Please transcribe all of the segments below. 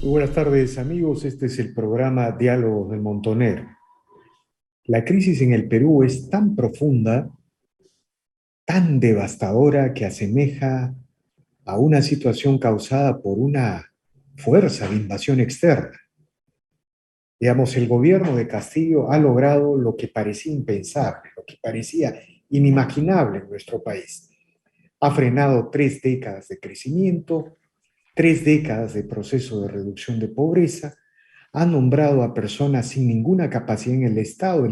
Muy buenas tardes, amigos. Este es el programa Diálogos del Montoner. La crisis en el Perú es tan profunda, tan devastadora, que asemeja a una situación causada por una fuerza de invasión externa. Digamos, el gobierno de Castillo ha logrado lo que parecía impensable, lo que parecía inimaginable en nuestro país. Ha frenado 3 décadas de crecimiento, 3 décadas de proceso de reducción de pobreza, ha nombrado a personas sin ninguna capacidad en el Estado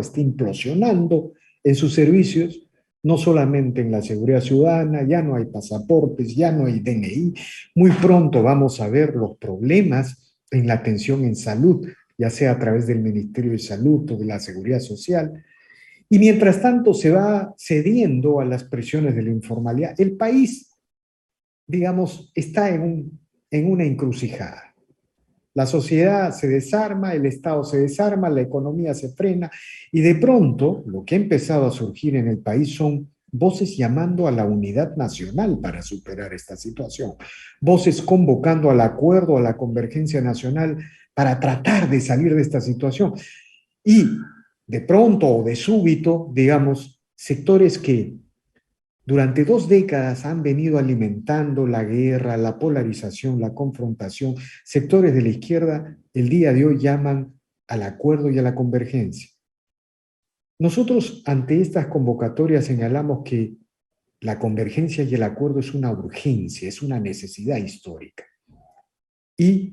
está implosionando en sus servicios, no solamente en la seguridad ciudadana, ya no hay pasaportes, ya no hay DNI, muy pronto vamos a ver los problemas en la atención en salud, ya sea a través del Ministerio de Salud o de la Seguridad Social, y mientras tanto se va cediendo a las presiones de la informalidad. El país, digamos, está en una encrucijada. La sociedad se desarma, el Estado se desarma, la economía se frena y de pronto lo que ha empezado a surgir en el país son voces llamando a la unidad nacional para superar esta situación, voces convocando al acuerdo, a la convergencia nacional para tratar de salir de esta situación. Y de pronto o de súbito, digamos, sectores que durante 2 décadas han venido alimentando la guerra, la polarización, la confrontación. Sectores de la izquierda el día de hoy llaman al acuerdo y a la convergencia. Nosotros ante estas convocatorias señalamos que la convergencia y el acuerdo es una urgencia, es una necesidad histórica. Y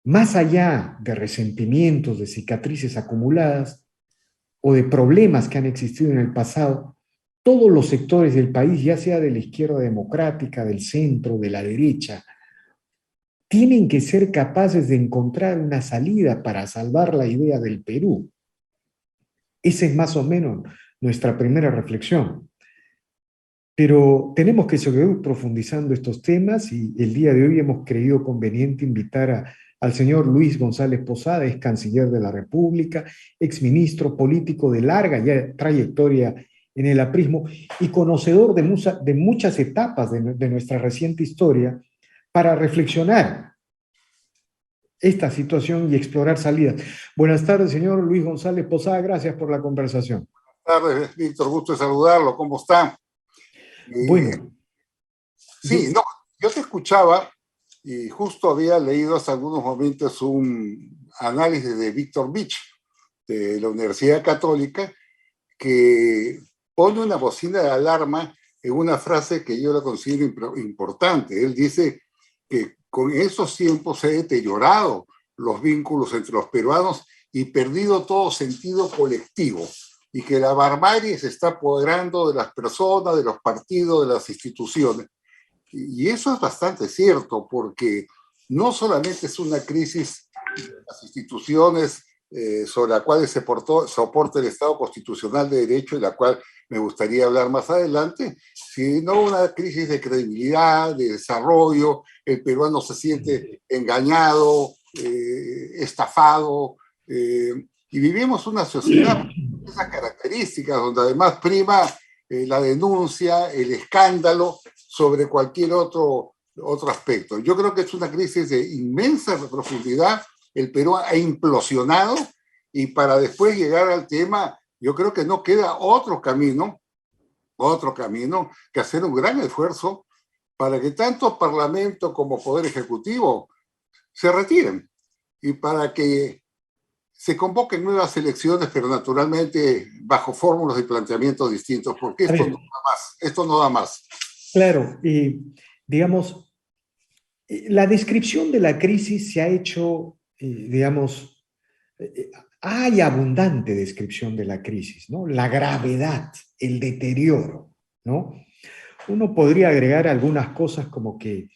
más allá de resentimientos, de cicatrices acumuladas o de problemas que han existido en el pasado, todos los sectores del país, ya sea de la izquierda democrática, del centro, de la derecha, tienen que ser capaces de encontrar una salida para salvar la idea del Perú. Esa es más o menos nuestra primera reflexión. Pero tenemos que seguir profundizando estos temas y el día de hoy hemos creído conveniente invitar al señor Luis González Posada, ex canciller de la República, exministro político de larga ya trayectoria en el aprismo y conocedor de muchas etapas de nuestra reciente historia para reflexionar esta situación y explorar salidas. Buenas tardes, señor Luis González Posada. Gracias por la conversación. Buenas tardes, Víctor, gusto de saludarlo. ¿Cómo está? Eh, Bueno, sí, no, yo te escuchaba y justo había leído hace algunos momentos un análisis de Víctor Beach de la Universidad Católica que pone una bocina de alarma en una frase que yo la considero importante. Él dice que con esos tiempos se han deteriorado los vínculos entre los peruanos y perdido todo sentido colectivo, y que la barbarie se está apoderando de las personas, de los partidos, de las instituciones. Y eso es bastante cierto, porque no solamente es una crisis de las instituciones sobre la cual soporta el Estado constitucional de derecho, y la cual me gustaría hablar más adelante, sino una crisis de credibilidad, de desarrollo. El peruano se siente engañado, estafado, y vivimos una sociedad con esas características, donde además prima la denuncia, el escándalo, sobre cualquier otro aspecto. Yo creo que es una crisis de inmensa profundidad. El Perú ha implosionado, y para después llegar al tema, yo creo que no queda otro camino que hacer un gran esfuerzo para que tanto Parlamento como Poder Ejecutivo se retiren y para que se convoquen nuevas elecciones, pero naturalmente bajo fórmulas y planteamientos distintos, porque a esto no ver, da más, esto no da más. claro, digamos, la descripción de la crisis se ha hecho, digamos, hay abundante descripción de la crisis, ¿no? La gravedad, el deterioro, ¿no? Uno podría agregar algunas cosas como que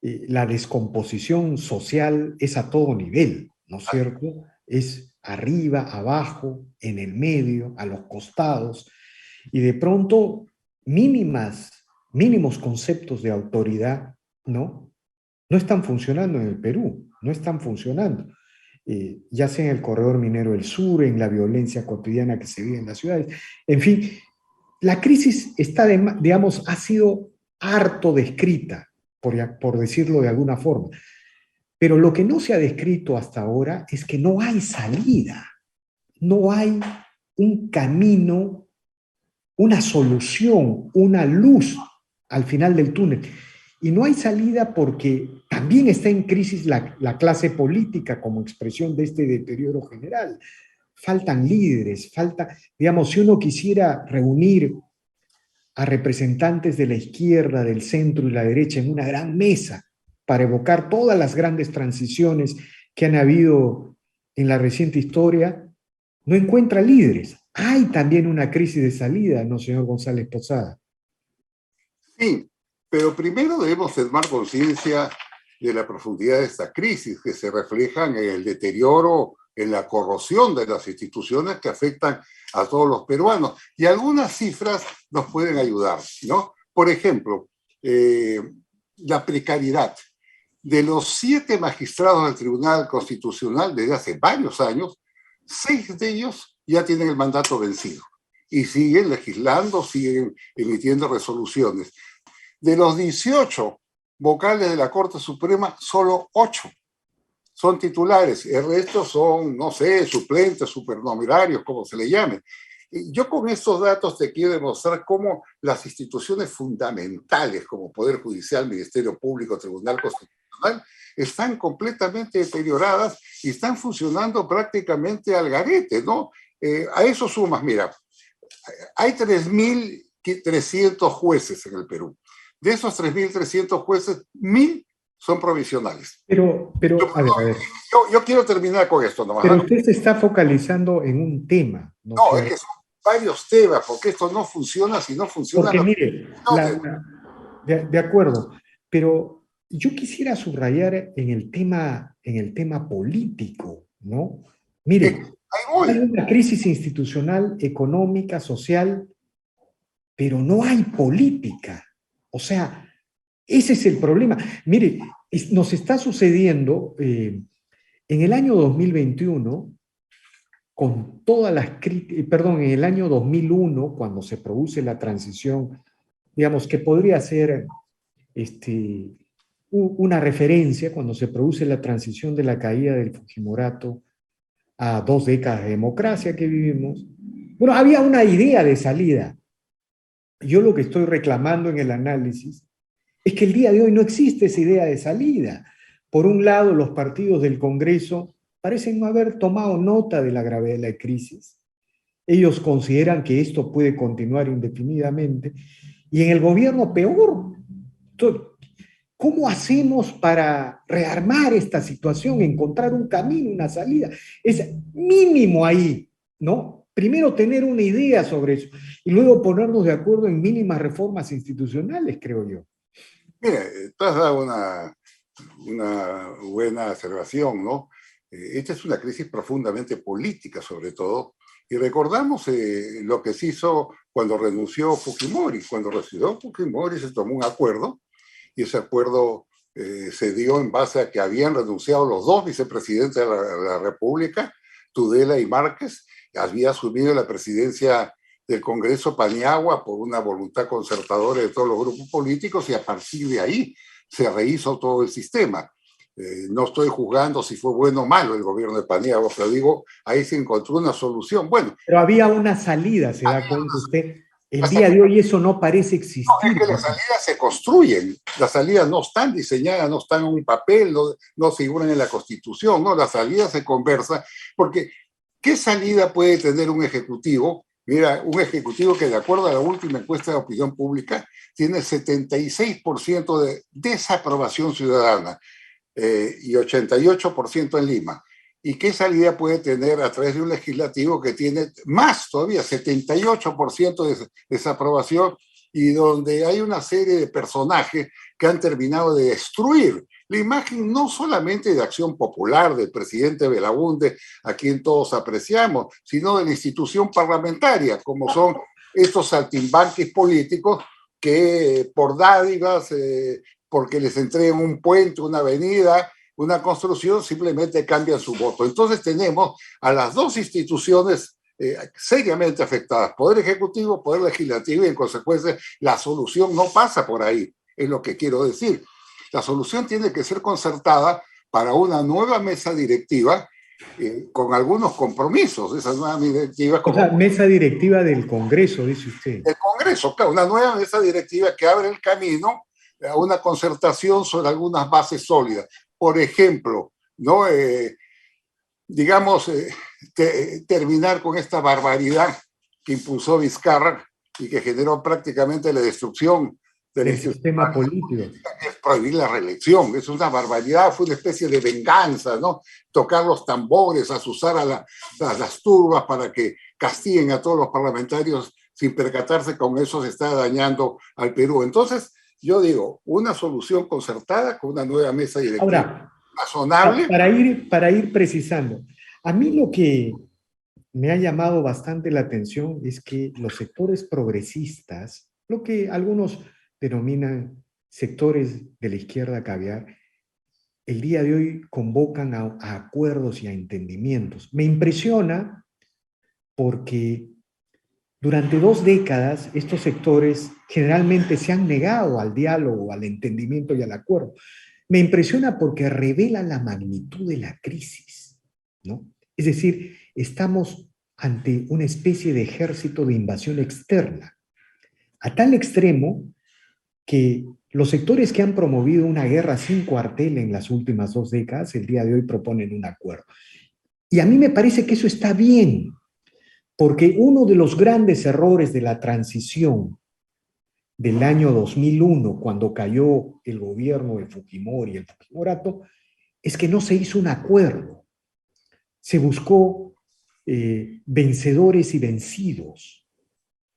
la descomposición social es a todo nivel, ¿no es cierto? Es arriba, abajo, en el medio, a los costados, y de pronto mínimos conceptos de autoridad, ¿no? No están funcionando en el Perú, no están funcionando. Ya sea en el corredor minero del sur, en la violencia cotidiana que se vive en las ciudades. En fin, la crisis está, digamos, ha sido harto descrita, por decirlo de alguna forma. Pero lo que no se ha descrito hasta ahora es que no hay salida, no hay un camino, una solución, una luz al final del túnel. Y no hay salida porque también está en crisis la clase política como expresión de este deterioro general. Faltan líderes, digamos, si uno quisiera reunir a representantes de la izquierda, del centro y la derecha en una gran mesa para evocar todas las grandes transiciones que han habido en la reciente historia, no encuentra líderes. Hay también una crisis de salida, ¿no, señor González Posada? Sí, pero primero debemos tomar conciencia de la profundidad de esta crisis que se reflejan en el deterioro, en la corrosión de las instituciones que afectan a todos los peruanos. Y algunas cifras nos pueden ayudar, ¿no? Por ejemplo, la precariedad. De los 7 magistrados del Tribunal Constitucional desde hace varios años, 6 de ellos ya tienen el mandato vencido y siguen legislando, siguen emitiendo resoluciones. De los 18 vocales de la Corte Suprema, solo 8 son titulares. El resto son, no sé, suplentes, supernumerarios, como se le llame. Y yo con estos datos te quiero demostrar cómo las instituciones fundamentales, como Poder Judicial, Ministerio Público, Tribunal Constitucional, están completamente deterioradas y están funcionando prácticamente al garete, ¿no? A eso sumas, mira, hay 3.300 jueces en el Perú. De esos 3.300 jueces, 1.000 son provisionales. Pero a ver. Yo quiero terminar con esto nomás. Pero usted se está focalizando en un tema, ¿no? No, es que son varios temas, porque esto no funciona si no funciona. Porque mire, de acuerdo, pero yo quisiera subrayar en el tema político, ¿no? Mire, hay una crisis institucional, económica, social, pero no hay política. O sea, ese es el problema. Mire, nos está sucediendo en el año 2021, con todas las críticas, perdón, en el año 2001, cuando se produce la transición, digamos que podría ser una referencia cuando se produce la transición de la caída del Fujimorato a 2 décadas de democracia que vivimos. Bueno, había una idea de salida. Yo lo que estoy reclamando en el análisis es que el día de hoy no existe esa idea de salida. Por un lado, los partidos del Congreso parecen no haber tomado nota de la gravedad de la crisis. Ellos consideran que esto puede continuar indefinidamente. Y en el gobierno peor. ¿Cómo hacemos para rearmar esta situación, encontrar un camino, una salida? Es mínimo ahí, ¿no? Primero tener una idea sobre eso y luego ponernos de acuerdo en mínimas reformas institucionales, creo yo. Mira, tú has dado una buena observación, ¿no? Esta es una crisis profundamente política, sobre todo, y recordamos lo que se hizo cuando renunció Fujimori. Cuando renunció Fujimori se tomó un acuerdo, y ese acuerdo se dio en base a que habían renunciado los 2 vicepresidentes de la República, Tudela y Márquez. Había asumido la presidencia del Congreso Paniagua por una voluntad concertadora de todos los grupos políticos, y a partir de ahí se rehizo todo el sistema. No estoy juzgando si fue bueno o malo el gobierno de Paniagua, pero digo, ahí se encontró una solución. Bueno, pero había una salida, ¿se da cuenta usted? El día de hoy eso no parece existir. No, es que las salidas se construyen, las salidas no están diseñadas, no están en un papel, no figuran en la Constitución, no, las salidas se conversan, porque ¿qué salida puede tener un ejecutivo? Mira, un ejecutivo que de acuerdo a la última encuesta de opinión pública tiene 76% de desaprobación ciudadana y 88% en Lima. ¿Y qué salida puede tener a través de un legislativo que tiene más todavía, 78% de desaprobación, y donde hay una serie de personajes que han terminado de destruir la imagen no solamente de Acción Popular, del presidente Belaúnde, a quien todos apreciamos, sino de la institución parlamentaria, como son estos saltimbanquis políticos que por dádivas, porque les entreguen un puente, una avenida, una construcción, simplemente cambian su voto. Entonces tenemos a las 2 instituciones seriamente afectadas, Poder Ejecutivo, Poder Legislativo, y en consecuencia la solución no pasa por ahí, es lo que quiero decir. La solución tiene que ser concertada para una nueva mesa directiva con algunos compromisos. Esa nueva mesa directiva O sea, mesa directiva del Congreso, dice usted. del Congreso, claro, una nueva mesa directiva que abre el camino a una concertación sobre algunas bases sólidas. Por ejemplo, ¿no? Digamos, terminar con esta barbaridad que impulsó Vizcarra y que generó prácticamente la destrucción del sistema político. Es prohibir la reelección, es una barbaridad, fue una especie de venganza, ¿no? Tocar los tambores, azuzar a las turbas para que castiguen a todos los parlamentarios sin percatarse que con eso se está dañando al Perú. Entonces, yo digo, una solución concertada con una nueva mesa directiva. Ahora, razonable. Para ir precisando, a mí lo que me ha llamado bastante la atención es que los sectores progresistas, lo que algunos denominan sectores de la izquierda caviar, el día de hoy convocan a acuerdos y a entendimientos. Me impresiona porque durante 2 décadas estos sectores generalmente se han negado al diálogo, al entendimiento y al acuerdo. Me impresiona porque revela la magnitud de la crisis, ¿no? Es decir, estamos ante una especie de ejército de invasión externa, a tal extremo que los sectores que han promovido una guerra sin cuartel en las últimas 2 décadas, el día de hoy proponen un acuerdo. Y a mí me parece que eso está bien, porque uno de los grandes errores de la transición del año 2001, cuando cayó el gobierno de Fujimori, el Fujimorato, es que no se hizo un acuerdo. Se buscó vencedores y vencidos,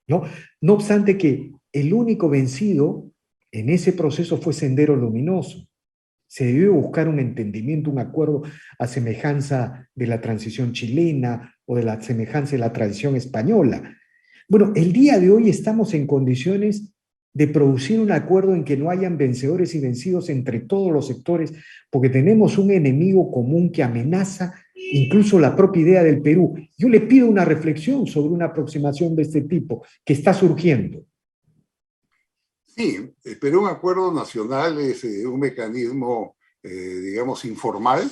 ¿no? No obstante que el único vencido en ese proceso fue Sendero Luminoso. Se debió buscar un entendimiento, un acuerdo a semejanza de la transición chilena o de la semejanza de la tradición española. Bueno, el día de hoy estamos en condiciones de producir un acuerdo en que no hayan vencedores y vencidos entre todos los sectores, porque tenemos un enemigo común que amenaza incluso la propia idea del Perú. Yo le pido una reflexión sobre una aproximación de este tipo que está surgiendo. Sí, pero un acuerdo nacional es un mecanismo, digamos, informal,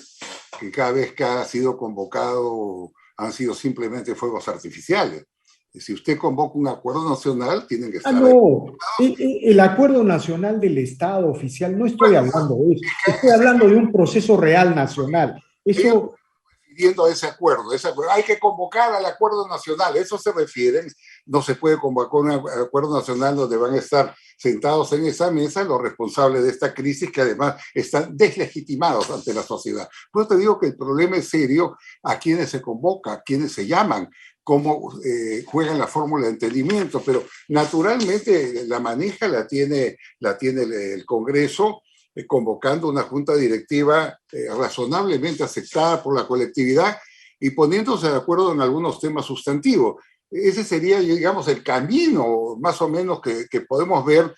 que cada vez que ha sido convocado han sido simplemente fuegos artificiales. Si usted convoca un acuerdo nacional, tienen que estar... no, el acuerdo nacional del Estado oficial, no estoy hablando de eso, estoy hablando de un proceso real nacional. Eso... Refiriendo a ese acuerdo. Hay que convocar al acuerdo nacional, eso se refiere. No se puede convocar un acuerdo nacional donde van a estar sentados en esa mesa los responsables de esta crisis que además están deslegitimados ante la sociedad. Por eso te digo que el problema es serio a quienes se convoca, a quienes se llaman, cómo juegan la fórmula de entendimiento, pero naturalmente la manija la tiene el Congreso, convocando una junta directiva razonablemente aceptada por la colectividad y poniéndose de acuerdo en algunos temas sustantivos. Ese sería, digamos, el camino más o menos que podemos ver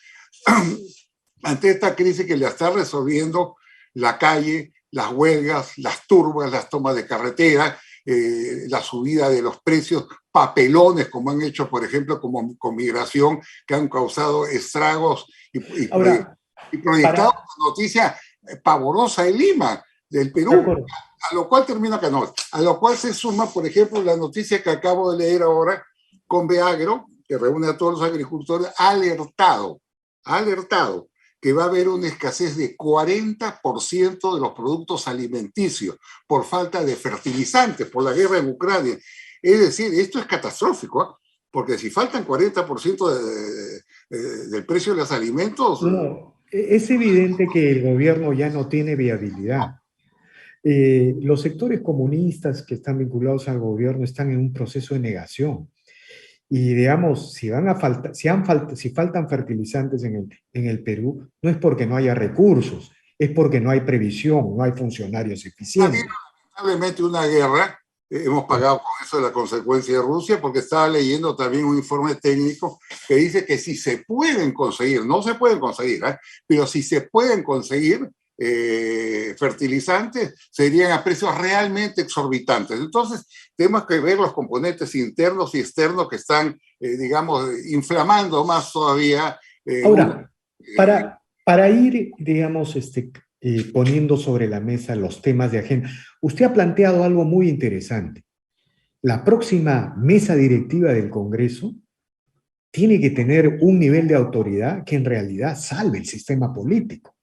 ante esta crisis que la está resolviendo la calle, las huelgas, las turbas, las tomas de carretera, la subida de los precios, papelones como han hecho, por ejemplo, como con migración, que han causado estragos y proyectado una noticia pavorosa de Lima, del Perú, a lo cual termina que no, a lo cual se suma, por ejemplo, la noticia que acabo de leer ahora con Beagro, que reúne a todos los agricultores, ha alertado que va a haber una escasez de 40% de los productos alimenticios por falta de fertilizantes, por la guerra en Ucrania. Es decir, esto es catastrófico, ¿eh? Porque si faltan 40% del precio de los alimentos... No, es evidente que el gobierno ya no tiene viabilidad. Los sectores comunistas que están vinculados al gobierno están en un proceso de negación. Y digamos, si faltan fertilizantes en el Perú, no es porque no haya recursos, es porque no hay previsión, no hay funcionarios eficientes. Lamentablemente una guerra, hemos pagado con eso la consecuencia de Rusia, porque estaba leyendo también un informe técnico que dice que si se pueden conseguir, no se pueden conseguir, pero si se pueden conseguir fertilizantes, serían a precios realmente exorbitantes. Entonces, tenemos que ver los componentes internos y externos que están, digamos, inflamando más todavía. Ahora, para ir, digamos, poniendo sobre la mesa los temas de agenda. Usted ha planteado algo muy interesante. La próxima mesa directiva del Congreso tiene que tener un nivel de autoridad que en realidad salve el sistema político.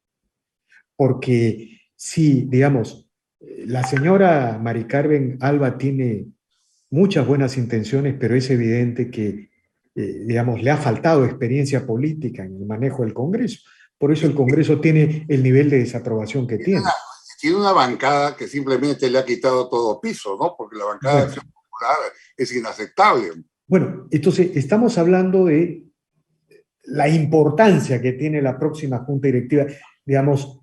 Porque si, digamos, la señora Mari Carmen Alba tiene muchas buenas intenciones, pero es evidente que, digamos, le ha faltado experiencia política en el manejo del Congreso. Por eso el Congreso tiene el nivel de desaprobación que tiene. Tiene una bancada que simplemente le ha quitado todo piso, ¿no? Porque la bancada de Acción Popular es inaceptable. Bueno, entonces estamos hablando de la importancia que tiene la próxima Junta Directiva. Digamos,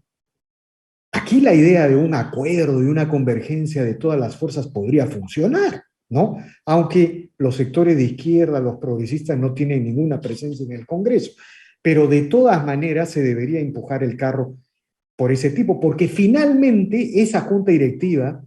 aquí la idea de un acuerdo, de una convergencia de todas las fuerzas podría funcionar, ¿no? Aunque los sectores de izquierda, los progresistas no tienen ninguna presencia en el Congreso. Pero de todas maneras se debería empujar el carro por ese tipo, porque finalmente esa junta directiva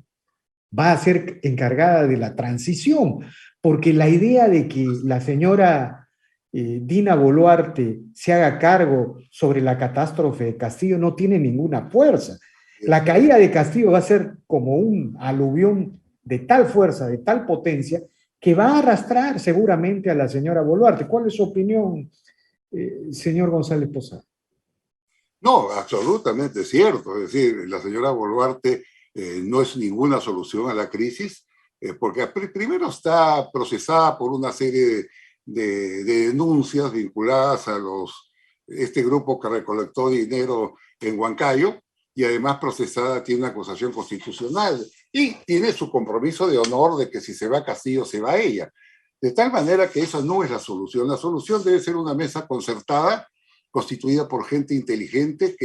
va a ser encargada de la transición, porque la idea de que la señora Dina Boluarte se haga cargo sobre la catástrofe de Castillo no tiene ninguna fuerza. La caída de Castillo va a ser como un aluvión de tal fuerza, de tal potencia, que va a arrastrar seguramente a la señora Boluarte. ¿Cuál es su opinión, señor González Posada? No, absolutamente cierto. Es decir, la señora Boluarte no es ninguna solución a la crisis, porque primero está procesada por una serie de denuncias vinculadas a este grupo que recolectó dinero en Huancayo, y además procesada tiene una acusación constitucional y tiene su compromiso de honor de que si se va Castillo, se va ella. De tal manera que esa no es la solución. La solución debe ser una mesa concertada constituida por gente inteligente,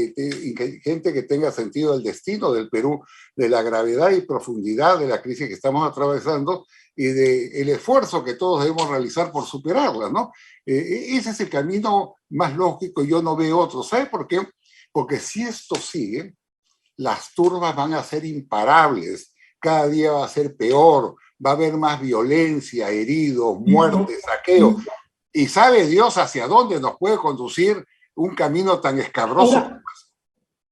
gente que tenga sentido del destino del Perú, de la gravedad y profundidad de la crisis que estamos atravesando y del esfuerzo que todos debemos realizar por superarla, ¿no? Ese es el camino más lógico y yo no veo otro. ¿Sabe por qué? Porque si esto sigue, las turbas van a ser imparables, cada día va a ser peor, va a haber más violencia, heridos, muertes, saqueo, y sabe Dios hacia dónde nos puede conducir un camino tan escabroso.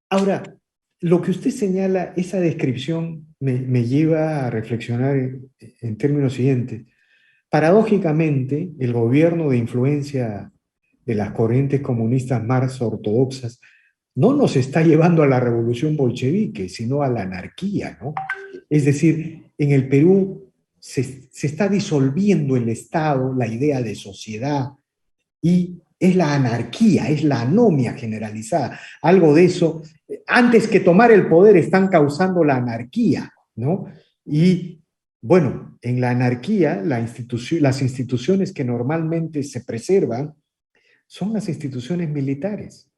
Ahora, lo que usted señala, esa descripción me lleva a reflexionar en términos siguientes. Paradójicamente, el gobierno de influencia de las corrientes comunistas más ortodoxas no nos está llevando a la revolución bolchevique, sino a la anarquía, ¿no? Es decir, en el Perú se está disolviendo el Estado, la idea de sociedad, y es la anarquía, es la anomia generalizada. Algo de eso, antes que tomar el poder, están causando la anarquía, ¿no? Y bueno, en la anarquía, las instituciones que normalmente se preservan son las instituciones militares.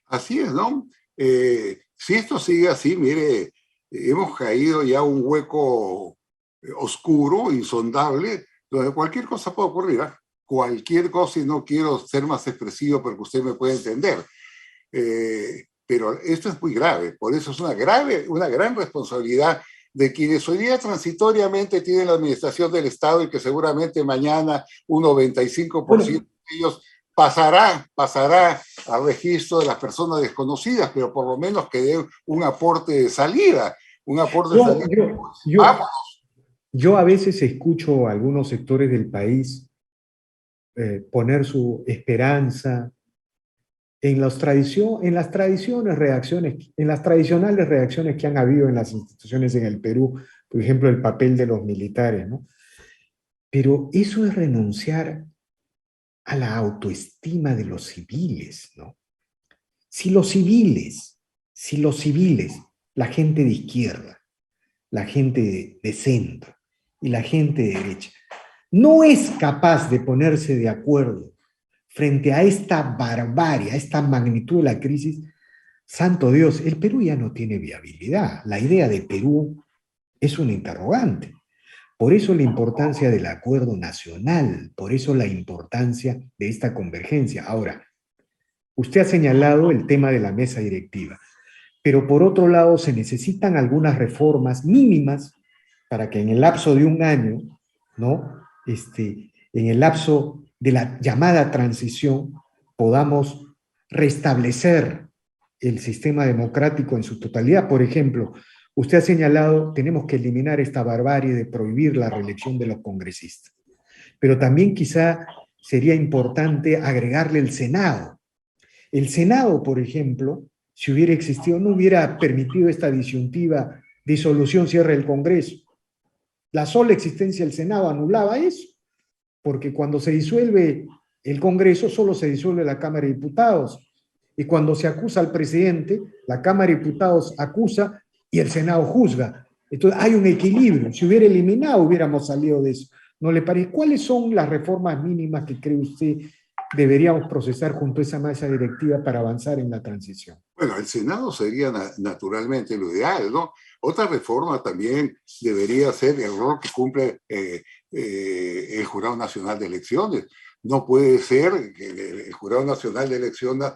Así es, ¿no? Si esto sigue así, mire, hemos caído ya a un hueco oscuro, insondable, donde cualquier cosa puede ocurrir, ¿eh? Cualquier cosa, y no quiero ser más expresivo porque usted me puede entender. Pero esto es muy grave, por eso es una gran responsabilidad de quienes hoy día transitoriamente tienen la administración del Estado y que seguramente mañana un 95% de ellos pasará al registro de las personas desconocidas, pero por lo menos que den un aporte de salida, un aporte de salida. Yo a veces escucho a algunos sectores del país poner su esperanza en las tradicionales reacciones que han habido en las instituciones en el Perú, por ejemplo, el papel de los militares, ¿no? Pero eso es renunciar a la autoestima de los civiles, ¿no? Si los civiles, la gente de izquierda, la gente de centro y la gente de derecha, no es capaz de ponerse de acuerdo frente a esta barbarie, a esta magnitud de la crisis, santo Dios, el Perú ya no tiene viabilidad. La idea de Perú es un interrogante. Por eso la importancia del acuerdo nacional, por eso la importancia de esta convergencia. Ahora, usted ha señalado el tema de la mesa directiva, pero por otro lado se necesitan algunas reformas mínimas para que en el lapso de un año, ¿no? En el lapso de la llamada transición, podamos restablecer el sistema democrático en su totalidad. Por ejemplo, usted ha señalado, tenemos que eliminar esta barbarie de prohibir la reelección de los congresistas. Pero también quizá sería importante agregarle el Senado. El Senado, por ejemplo, si hubiera existido, no hubiera permitido esta disyuntiva disolución, cierre del Congreso. La sola existencia del Senado anulaba eso, porque cuando se disuelve el Congreso, solo se disuelve la Cámara de Diputados. Y cuando se acusa al presidente, la Cámara de Diputados acusa y el Senado juzga. Entonces hay un equilibrio. Si hubiera eliminado, hubiéramos salido de eso. ¿No le parece? ¿Cuáles son las reformas mínimas que cree usted deberíamos procesar junto a esa mesa directiva para avanzar en la transición? Bueno, el Senado sería naturalmente lo ideal, ¿no? Otra reforma también debería ser el rol que cumple el Jurado Nacional de Elecciones. No puede ser que el Jurado Nacional de Elecciones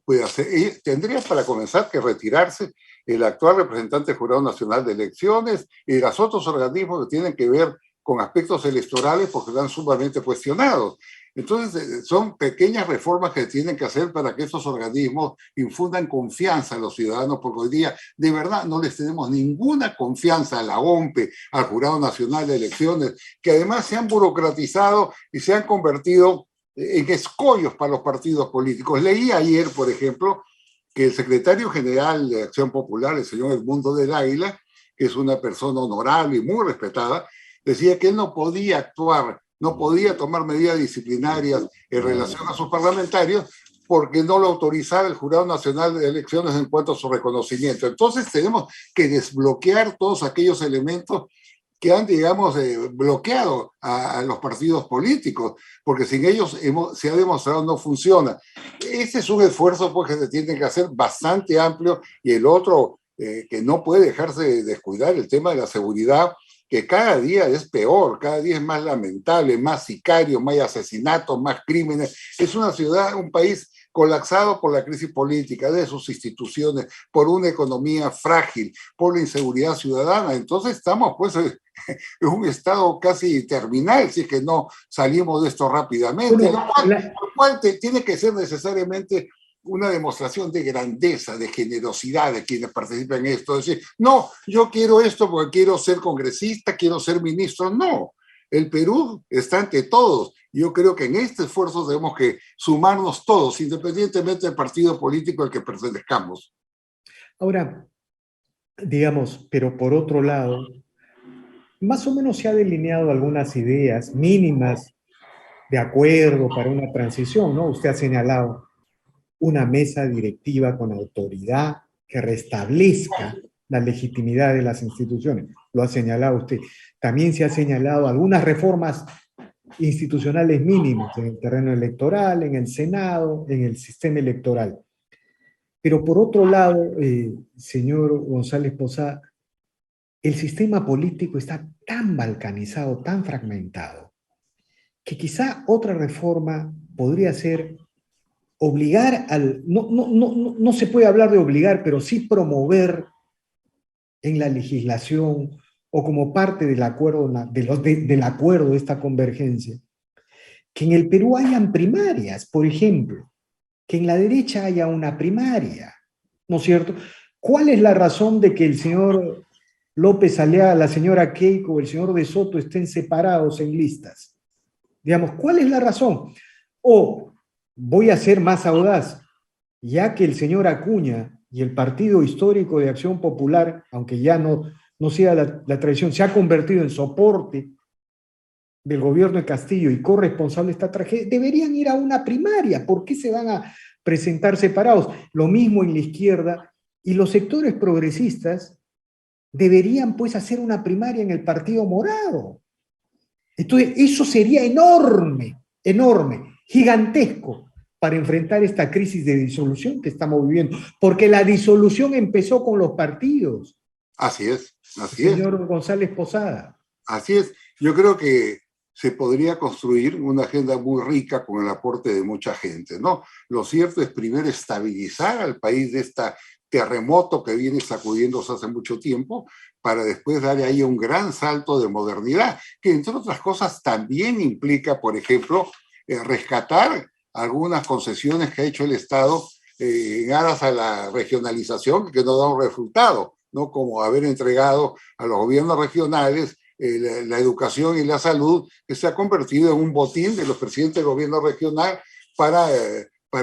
pueda hacer... tendría para comenzar que retirarse el actual representante del Jurado Nacional de Elecciones y los otros organismos que tienen que ver con aspectos electorales porque están sumamente cuestionados. Entonces, son pequeñas reformas que tienen que hacer para que estos organismos infundan confianza a los ciudadanos, porque hoy día, de verdad, no les tenemos ninguna confianza a la OMPE, al Jurado Nacional de Elecciones, que además se han burocratizado y se han convertido en escollos para los partidos políticos. Leí ayer, por ejemplo, que el secretario general de Acción Popular, el señor Edmundo del Águila, que es una persona honorable y muy respetada, decía que él no podía actuar, no podía tomar medidas disciplinarias en relación a sus parlamentarios porque no lo autorizaba el Jurado Nacional de Elecciones en cuanto a su reconocimiento. Entonces tenemos que desbloquear todos aquellos elementos que han, digamos, bloqueado a los partidos políticos, porque sin ellos se ha demostrado no funciona. Este es un esfuerzo pues, que se tiene que hacer bastante amplio, y el otro que no puede dejarse de descuidar, el tema de la seguridad, que cada día es peor, cada día es más lamentable, más sicarios, más asesinatos, más crímenes. Es una ciudad, un país colapsado por la crisis política de sus instituciones, por una economía frágil, por la inseguridad ciudadana. Entonces estamos pues en un estado casi terminal si es que no salimos de esto rápidamente, bueno, lo cual tiene que ser necesariamente una demostración de grandeza, de generosidad de quienes participan en esto. Es decir, no, yo quiero esto porque quiero ser congresista, quiero ser ministro. No, el Perú está ante todos. Yo creo que en este esfuerzo tenemos que sumarnos todos, independientemente del partido político al que pertenezcamos. Ahora, digamos, pero por otro lado, más o menos se ha delineado algunas ideas mínimas de acuerdo para una transición, ¿no? Usted ha señalado una mesa directiva con autoridad que restablezca la legitimidad de las instituciones. Lo ha señalado usted. También se ha señalado algunas reformas institucionales mínimas en el terreno electoral, en el Senado, en el sistema electoral. Pero por otro lado, señor González Posada, el sistema político está tan balcanizado, tan fragmentado, que quizá otra reforma podría ser obligar no se puede hablar de obligar, pero sí promover en la legislación o como parte del acuerdo, del acuerdo de esta convergencia, que en el Perú hayan primarias, por ejemplo, que en la derecha haya una primaria, ¿no es cierto? ¿Cuál es la razón de que el señor López Aliaga, la señora Keiko o el señor De Soto estén separados en listas? Digamos, ¿cuál es la razón? O voy a ser más audaz, ya que el señor Acuña y el Partido Histórico de Acción Popular, aunque ya no sea la tradición, se ha convertido en soporte del gobierno de Castillo y corresponsable de esta tragedia, deberían ir a una primaria. ¿Por qué se van a presentar separados? Lo mismo en la izquierda, y los sectores progresistas deberían pues hacer una primaria en el Partido Morado. Entonces, eso sería enorme, enorme, gigantesco para enfrentar esta crisis de disolución que estamos viviendo, porque la disolución empezó con los partidos. Así es, así es. Señor González Posada. Así es. Yo creo que se podría construir una agenda muy rica con el aporte de mucha gente, ¿no? Lo cierto es primero estabilizar al país de este terremoto que viene sacudiéndose hace mucho tiempo, para después darle ahí un gran salto de modernidad, que entre otras cosas también implica, por ejemplo, rescatar algunas concesiones que ha hecho el Estado en aras a la regionalización que no da un resultado, ¿no? Como haber entregado a los gobiernos regionales la educación y la salud, que se ha convertido en un botín de los presidentes del gobierno regional para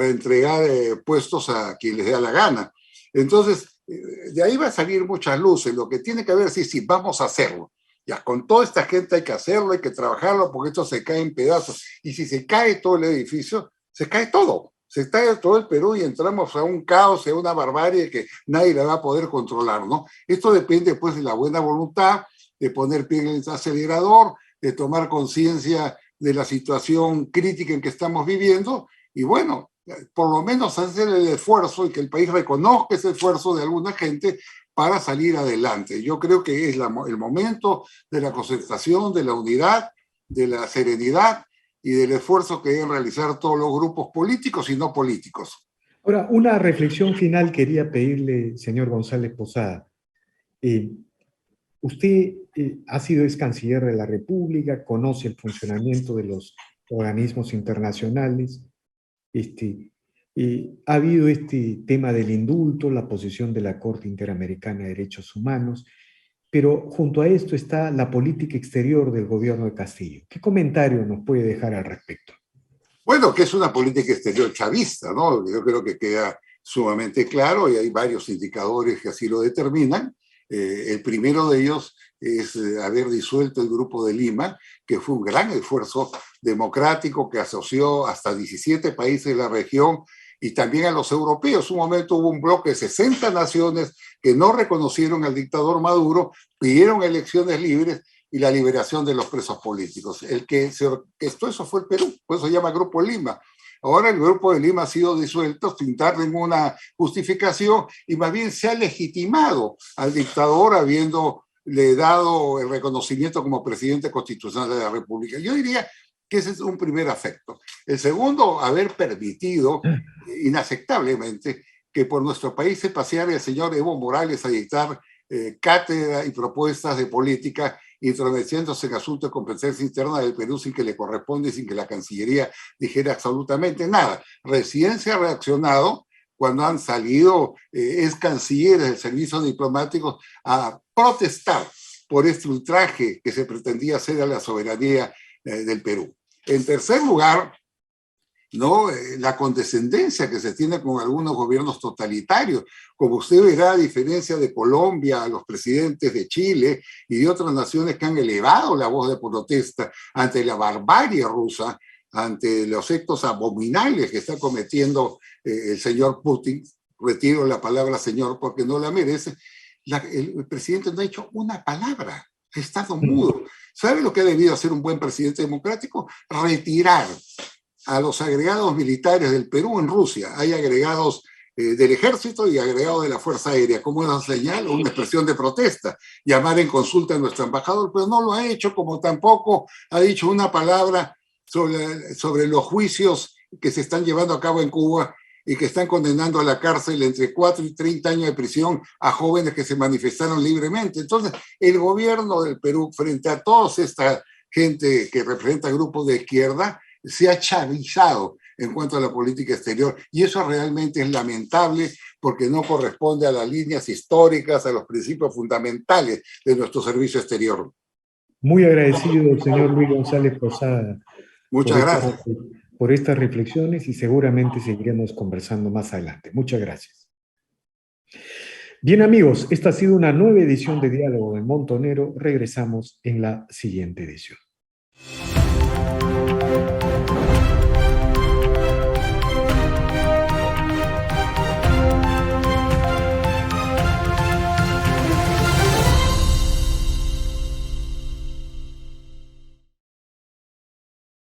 entregar puestos a quien les dé la gana. Entonces, de ahí va a salir muchas luces. Lo que tiene que ver es si vamos a hacerlo. Ya, con toda esta gente hay que hacerlo, hay que trabajarlo, porque esto se cae en pedazos. Y si se cae todo el edificio, se cae todo. Se cae todo el Perú y entramos a un caos, a una barbarie que nadie la va a poder controlar, ¿no? Esto depende, pues, de la buena voluntad, de poner pie en el acelerador, de tomar conciencia de la situación crítica en que estamos viviendo y, bueno, por lo menos hacer el esfuerzo y que el país reconozca ese esfuerzo de alguna gente para salir adelante. Yo creo que es el momento de la concertación, de la unidad, de la serenidad y del esfuerzo que deben realizar todos los grupos políticos y no políticos. Ahora, una reflexión final quería pedirle, señor González Posada. Usted ha sido ex canciller de la República, conoce el funcionamiento de los organismos internacionales. Ha habido este tema del indulto, la posición de la Corte Interamericana de Derechos Humanos, pero junto a esto está la política exterior del gobierno de Castillo. ¿Qué comentario nos puede dejar al respecto? Bueno, que es una política exterior chavista, ¿no? Yo creo que queda sumamente claro y hay varios indicadores que así lo determinan. El primero de ellos es haber disuelto el Grupo de Lima, que fue un gran esfuerzo democrático que asoció hasta 17 países de la región y también a los europeos. Un momento hubo un bloque de 60 naciones que no reconocieron al dictador Maduro, pidieron elecciones libres y la liberación de los presos políticos. El que se orquestó eso fue el Perú, por eso se llama Grupo Lima. Ahora el Grupo de Lima ha sido disuelto sin dar ninguna justificación y más bien se ha legitimado al dictador habiéndole dado el reconocimiento como presidente constitucional de la República. Yo diría que ese es un primer afecto. El segundo, haber permitido inaceptablemente que por nuestro país se paseara el señor Evo Morales a dictar cátedra y propuestas de política intrometiéndose en asuntos de competencia interna del Perú sin que le corresponde, sin que la Cancillería dijera absolutamente nada. Recién se ha reaccionado cuando han salido ex cancilleres del servicio diplomático a protestar por este ultraje que se pretendía hacer a la soberanía del Perú. En tercer lugar, ¿no? La condescendencia que se tiene con algunos gobiernos totalitarios. Como usted verá, a diferencia de Colombia, a los presidentes de Chile y de otras naciones que han elevado la voz de protesta ante la barbarie rusa, ante los actos abominables que está cometiendo el señor Putin, retiro la palabra señor porque no la merece, el presidente no ha dicho una palabra, ha estado mudo. ¿Sabe lo que ha debido hacer un buen presidente democrático? Retirar a los agregados militares del Perú en Rusia. Hay agregados del ejército y agregados de la Fuerza Aérea, como una señal o una expresión de protesta, llamar en consulta a nuestro embajador, pero no lo ha hecho, como tampoco ha dicho una palabra sobre los juicios que se están llevando a cabo en Cuba y que están condenando a la cárcel entre 4 y 30 años de prisión a jóvenes que se manifestaron libremente. Entonces, el gobierno del Perú, frente a toda esta gente que representa grupos de izquierda, se ha chavizado en cuanto a la política exterior y eso realmente es lamentable porque no corresponde a las líneas históricas, a los principios fundamentales de nuestro servicio exterior. Muy agradecido, señor Luis González Posada, Muchas gracias. por estas reflexiones y seguramente seguiremos conversando más adelante. Muchas gracias. Bien, amigos, esta ha sido una nueva edición de Diálogo del Montonero. Regresamos en la siguiente edición.